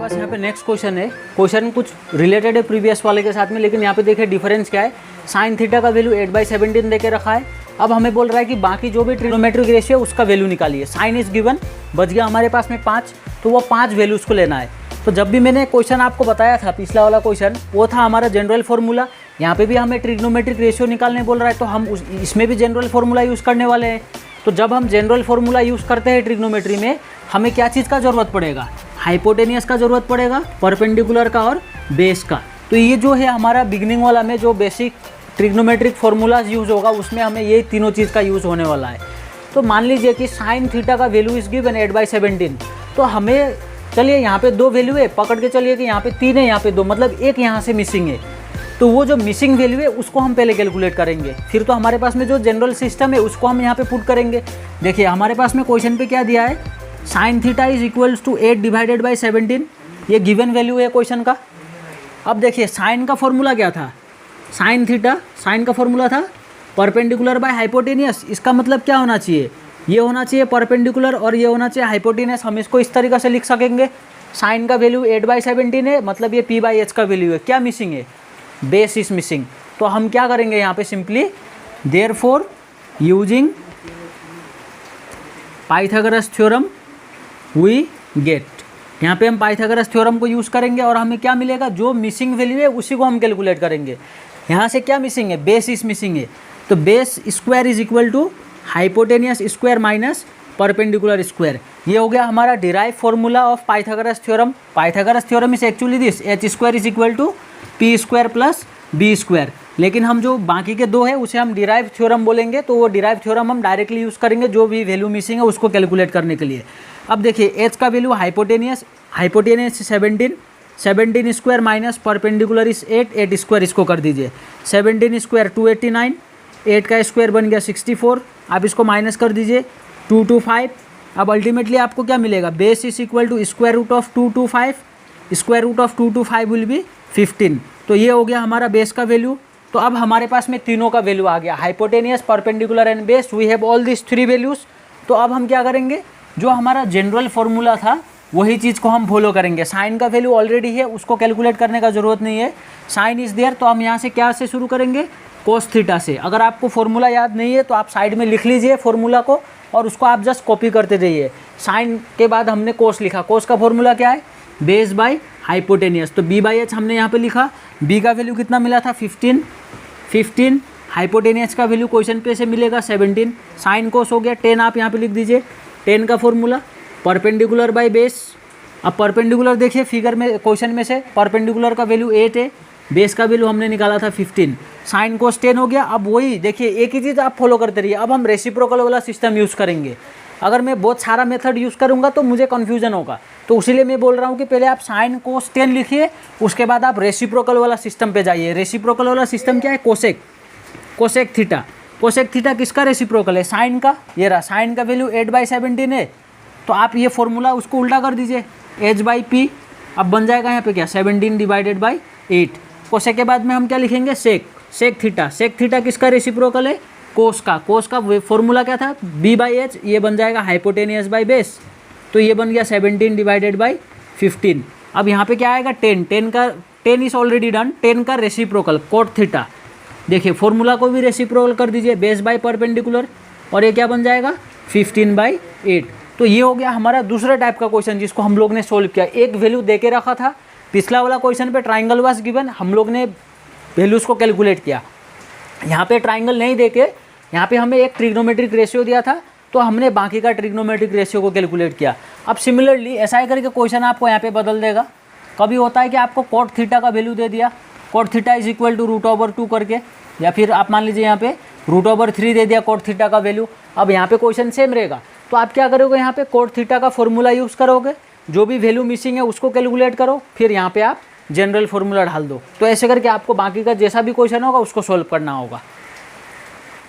पास यहाँ पे next question है। क्वेश्चन कुछ रिलेटेड है प्रीवियस वाले के साथ में, लेकिन यहाँ पे देखिए डिफरेंस क्या है। साइन थीटा का वैल्यू 8/17 देके रखा है। अब हमें बोल रहा है कि बाकी जो भी ट्रिग्नोमेट्रिक रेशियो है उसका वैल्यू निकालिए। साइन इज गिवन, बच गया हमारे पास में 5, तो वो 5 वैल्यूज़ को लेना है। तो जब भी मैंने क्वेश्चन आपको बताया था, पिछला वाला क्वेश्चन, वो था हमारा जनरल फार्मूला। यहाँ पे भी हमें ट्रिग्नोमेट्रिक रेशियो निकालने बोल रहा है, तो हम इसमें भी जनरल फार्मूला यूज़ करने वाले हैं। तो जब हम जनरल फार्मूला यूज़ करते हैं ट्रिग्नोमेट्री में, हमें क्या चीज़ का ज़रूरत पड़ेगा? हाइपोटेनियस का ज़रूरत पड़ेगा, परपेंडिकुलर का और बेस का। तो ये जो है हमारा बिगिनिंग वाला में जो बेसिक ट्रिग्नोमेट्रिक फार्मूलाज यूज़ होगा, उसमें हमें ये तीनों चीज़ का यूज़ होने वाला है। तो मान लीजिए कि साइन थीटा का वैल्यू इज गिवन 8/17, तो हमें चलिए यहाँ पे 2 वैल्यू है, पकड़ के चलिए कि यहाँ पे 3 है, यहाँ पे 2, मतलब एक यहाँ से मिसिंग है। तो वो जो मिसिंग वैल्यू है उसको हम पहले कैलकुलेट करेंगे, फिर तो हमारे पास में जो जनरल सिस्टम है उसको हम यहाँ पे पुट करेंगे। देखिए हमारे पास में क्वेश्चन पे क्या दिया है, sine theta is equals to 8/17, ये गिवन वैल्यू है क्वेश्चन का। अब देखिए साइन का फॉर्मूला क्या था, साइन थीटा, साइन का फॉर्मूला था परपेंडिकुलर बाय हाइपोटेनियस। इसका मतलब क्या होना चाहिए, ये होना चाहिए परपेंडिकुलर और ये होना चाहिए हाइपोटेनियस। हम इसको इस तरीक़े से लिख सकेंगे, साइन का वैल्यू 8/17 है, मतलब ये p/h का वैल्यू है। क्या मिसिंग है, बेस इज मिसिंग। तो हम क्या करेंगे यहाँ पे, simply therefore using Pythagoras theorem we get, यहाँ पे हम पाइथागोरस थ्योरम को यूज़ करेंगे और हमें क्या मिलेगा, जो मिसिंग वैल्यू है उसी को हम कैलकुलेट करेंगे। यहाँ से क्या मिसिंग है, बेस इज मिसिंग है, तो base square is equal to hypotenuse square minus perpendicular square. ये हो गया हमारा derive formula of Pythagoras theorem. Pythagoras theorem is actually this, h² is equal to p² plus b²। लेकिन हम जो बाकी के 2 है उसे हम डिराइव थ्योरम बोलेंगे, तो वो डिराइव थ्योरम हम डायरेक्टली यूज़ करेंगे जो भी वैल्यू मिसिंग है उसको कैलकुलेट करने के लिए। अब देखिए h का value hypotenuse 17 square minus perpendicular is 8 square, इसको कर दीजिए। 17 स्क्वायर 289, 8 का स्क्वायर बन गया 64, आप इसको माइनस कर दीजिए 225। अब अल्टीमेटली आपको क्या मिलेगा, base is equal to square root of 225, square root of 225 will be 15। तो ये हो गया हमारा बेस का वैल्यू। तो अब हमारे पास में तीनों का वैल्यू आ गया, hypotenuse, perpendicular and base. We have all this 3 values. तो अब हम क्या करेंगे, जो हमारा जनरल फार्मूला था वही चीज़ को हम फॉलो करेंगे। साइन का वैल्यू ऑलरेडी है, उसको कैलकुलेट करने का ज़रूरत नहीं है, साइन इज़ देयर। तो हम यहाँ से क्या से शुरू करेंगे, कोस थीटा से। अगर आपको फार्मूला याद नहीं है तो आप साइड में लिख लीजिए फार्मूला को और उसको आप जस्ट कॉपी करते जाइए। साइन के बाद हमने कोस लिखा, कोस का फार्मूला क्या है, बेस बाय हाइपोटेनियस। तो b/h हमने यहाँ पे लिखा, b का वैल्यू कितना मिला था 15, हाइपोटेनियस का वैल्यू क्वेश्चन पे से मिलेगा 17, साइन कोस हो गया 10, आप यहाँ पे लिख दीजिए 10 का फॉर्मूला, परपेंडिकुलर बाय बेस। अब परपेंडिकुलर देखिए फिगर में, क्वेश्चन में से परपेंडिकुलर का वैल्यू 8 है, बेस का वैल्यू हमने निकाला था 15, साइन कोस 10 हो गया। अब वही देखिए, एक ही चीज़ आप फॉलो करते रहिए। अब हम रेसिप्रोकल वाला सिस्टम यूज़ करेंगे। अगर मैं बहुत सारा मेथड यूज़ करूँगा तो मुझे कन्फ्यूजन होगा, तो इसीलिए मैं बोल रहा हूँ कि पहले आप साइन कोस 10 लिखिए, उसके बाद आप रेसिप्रोकल वाला सिस्टम पे जाइए। रेसिप्रोकल वाला सिस्टम क्या है, कोसेक थीटा। कोसेक थीटा किसका रेसिप्रोकल है, साइन का। ये रहा, साइन का वैल्यू 8/17 है, तो आप ये फॉर्मूला उसको उल्टा कर दीजिए, h/p। अब बन जाएगा यहाँ पे क्या, 17/8। कोसेक के बाद में हम क्या लिखेंगे, सेक थीटा। सेक थीटा किसका रेसिप्रोकल है, कोस का। कोस का फॉर्मूला क्या था, b/h, ये बन जाएगा हाइपोटेनियस बाय बेस, तो ये बन गया 17/15। अब यहाँ पे क्या आएगा, 10 इज ऑलरेडी डन, 10 का रेसिप्रोकल कोट थीटा। देखिए फॉर्मूला को भी रेसिप्रोकल कर दीजिए, बेस बाय परपेंडिकुलर, और ये क्या बन जाएगा 15/8। तो ये हो गया हमारा दूसरा टाइप का क्वेश्चन जिसको हम लोग ने सोल्व किया। एक वैल्यू दे के रखा था, पिछला वाला क्वेश्चन पे ट्राइंगल वाज गिवन, हम लोग ने वैल्यूज़ को कैलकुलेट किया। यहाँ पे ट्राइंगल नहीं देके, यहाँ पे हमें एक ट्रिग्नोमेट्रिक रेशियो दिया था, तो हमने बाकी का ट्रिग्नोमेट्रिक रेशियो को कैलकुलेट किया। अब सिमिलरली ऐसा ही करके क्वेश्चन आपको यहाँ पे बदल देगा। कभी होता है कि आपको कोट थीटा का वैल्यू दे दिया, cot theta is equal to √2 करके, या फिर आप मान लीजिए यहाँ पे √3 दे दिया कोट थीटा का वैल्यू। अब यहाँ पे क्वेश्चन सेम रहेगा, तो आप क्या करोगे, यहाँ पे कोट थीटा का फॉर्मूला यूज़ करोगे, जो भी वैल्यू मिसिंग है उसको कैलकुलेट करो, फिर यहाँ पे आप जनरल फार्मूला डाल दो। तो ऐसे करके आपको बाकी का जैसा भी क्वेश्चन होगा उसको सॉल्व करना होगा।